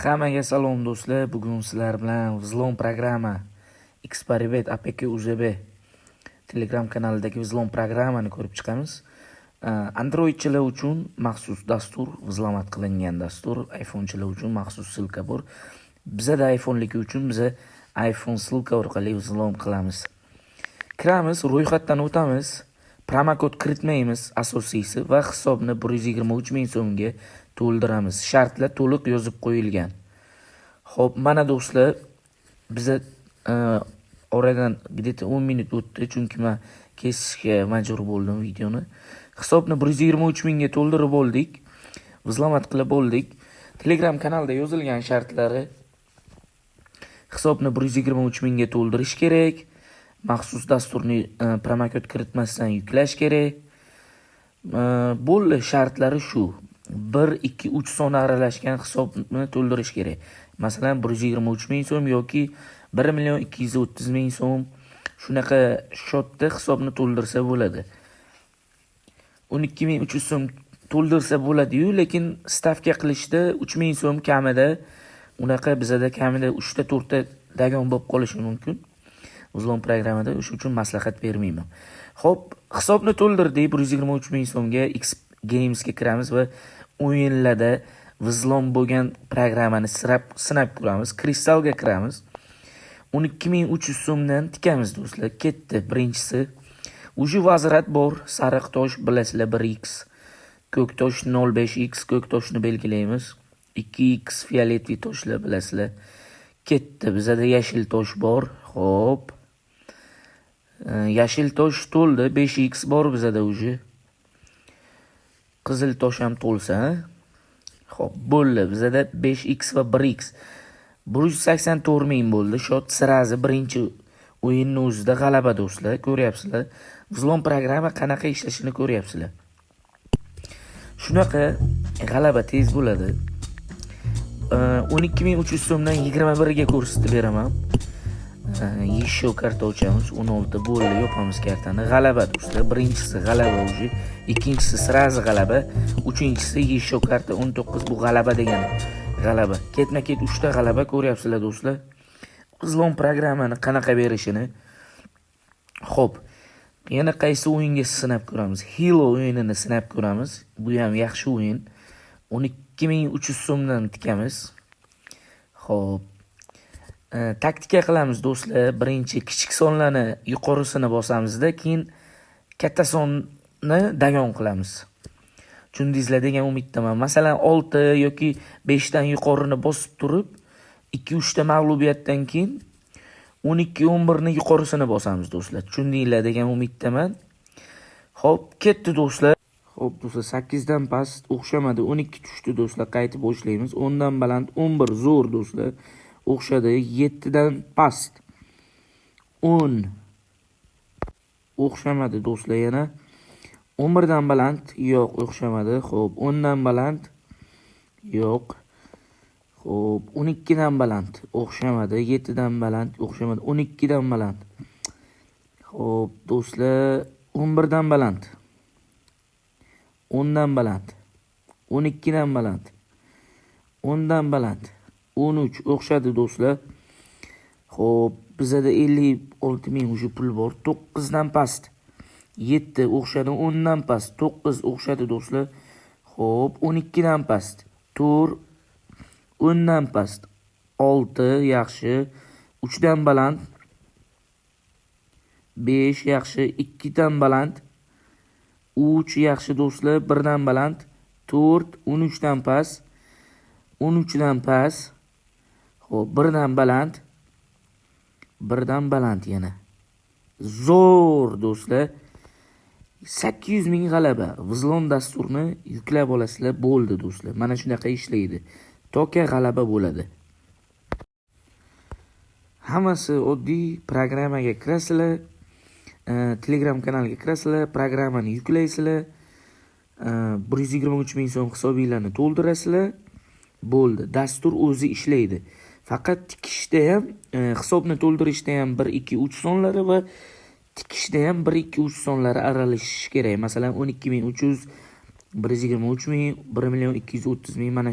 Hammaga salom do'stlar. Bugun sizlar bilan Vzlom programma Experiment APK UZB Telegram kanalidagi Vzlom programmani ko'rib chiqamiz. Androidchilar uchun maxsus dastur, vzlomat qilingan dastur, iPhonechilar uchun maxsus silka bor. Bizda iPhone'ligi uchun biz iPhone silka orqali vzlom qilamiz. Kiramiz, ro'yxatdan o'tamiz, promokod kiritmaymiz asosiysi va hisobni 123 ming so'mga to'ldiramiz. Shartlar to'liq yozib qo'yilgan. Xo'p, mana do'stlar, biza oradan где-то 10 minut o'tdi, chunki men kesishga majbur bo'ldim videoni. Hisobni 123 mingga to'ldirib oldik. Vzlomat qilib oldik. Telegram kanalda yozilgan shartlari hisobni 123 mingga to'ldirish kerak. Maxsus dasturni promokod kiritmasdan yuklash kerak. Bo'ldi, shartlari shu. 1, 2, 3 soni aralashgan hisobni to'ldirish kerak. Masalan, 123 ming so'm yoki 1 230 ming so'm shunaqa shotda hisobni to'ldirsa bo'ladi. 12.300 so'm to'ldirsa bo'ladi-yu, lekin stavka qilishda 3000 so'm kamida, unaqa bizada kamida 3 ta 4 ta dagon bo'lib qolishi mumkin. Vzlom programmada shuning uchun maslahat bermayman. Xo'p, hisobni to'ldirdik 123 ming so'mga. X Gamesga kiramiz va o'yinlarda vzlom bo'lgan programmani sinab ko'ramiz. Kristalga kiramiz. 12.300 so'mdan tikamiz do'stlar. Ketdi birinchisi. Uji vazrat bor. Sariq tosh bilasizlar 1x. Ko'k tosh 0.5x. Ko'k toshni belgilaymiz. 2x fioletli toshlar bilasizlar. Ketdi. Bizada yashil tosh bor. Xo'p. Yashil tosh to'ldi. 5x bor bizada uji. Qizil tosh ham to'lsa. Xo'p, bo'ldi. Bizada 5x va 1x. 184 ming bo'ldi. Shot sirazi birinchi o'yinning o'zida g'alaba do'stlar. Ko'ryapsizlar. Vzlom programma qanaqa ishlashini ko'ryapsizlar. Shunaqa g'alaba tez bo'ladi. 12.300 so'mdan 21 ga ko'rsatib beraman. Еще karta ochamiz. 16 bo'ldi, yopamiz kartani. G'alaba do'stlar. Birinchisi g'alaba uji, ikkinchisi sirazi g'alaba, uchinchisi еще karta 19. Bu g'alaba degani. G'alaba. Ketma-ket 3 ta g'alaba ko'ryapsizlar do'stlar. Vzlom programmani qanaqa berishini. Xo'p. Yana qaysi o'yinga sinab ko'ramiz? Hilo o'yinini sinab ko'ramiz. Bu ham yaxshi o'yin. 12.300 so'mdan tikamiz. Xo'p. Taktika qilamiz do'stlar. Birinchi kichik sonlarni yuqorisini bosamizda, keyin katta sonni dagon qilamiz. Tushundingizlar degan umiddaman. Masalan, 6 yoki 5 dan yuqorini bosib turib, 2-3 ta mag'lubiyatdan keyin 12-11 ni yuqorisini bosamiz do'stlar. Tushundinglar degan umiddaman. Xo'p, ketdi do'stlar. Xo'p do'stlar, 8 dan past o'xshamadi. 12 tushdi do'stlar. Qaytib boshlaymiz. 10 dan baland, 11 zo'r do'stlar. O'xshadi. 7 dan past 10 o'xshamadi do'stlar. Yana 11 dan baland yo'q, o'xshamadi. Xo'p, 10 dan baland yo'q. Xo'p, 12 dan baland o'xshamadi. 7 dan baland o'xshamadi. 12 dan baland. Xo'p do'stlar, 11 dan baland, 10 dan baland, 12 dan baland, 10 dan baland, 13 o'xshadi do'stlar. Xo'p, bizada 56 ming uji pul bor. 9 dan past 7 o'xshadi, 10 dan past 9 o'xshadi do'stlar. Xo'p, 12 dan past 4, 10 dan past 6 yaxshi, 3 dan baland 5 yaxshi, 2 dan baland 3 yaxshi do'stlar, 1 dan baland 4, 13 dan past 13 dan past. Xo'p, 1 dan baland 1 dan baland yana. Zo'r do'stlar. 800 ming g'alaba. Vzlom dasturini yuklab olasizlar, bo'ldi do'stlar. Mana shunaqa ishlaydi. To'ka g'alaba bo'ladi. Hammasi oddiy. Programmaga kirasizlar. Telegram kanaliga kirasizlar, programmani yuklaysizlar. 123 ming so'm hisobinglarni to'ldirasizlar. Bo'ldi. Dastur o'zi ishlaydi. Faqat tikishda ham, hisobni to'ldirishda ham 1, 2, 3 sonlari va tikishda ham 1, 2, 3 sonlari aralashishi kerak. Masalan, 12.300, 123 ming, 1 230 ming mana shu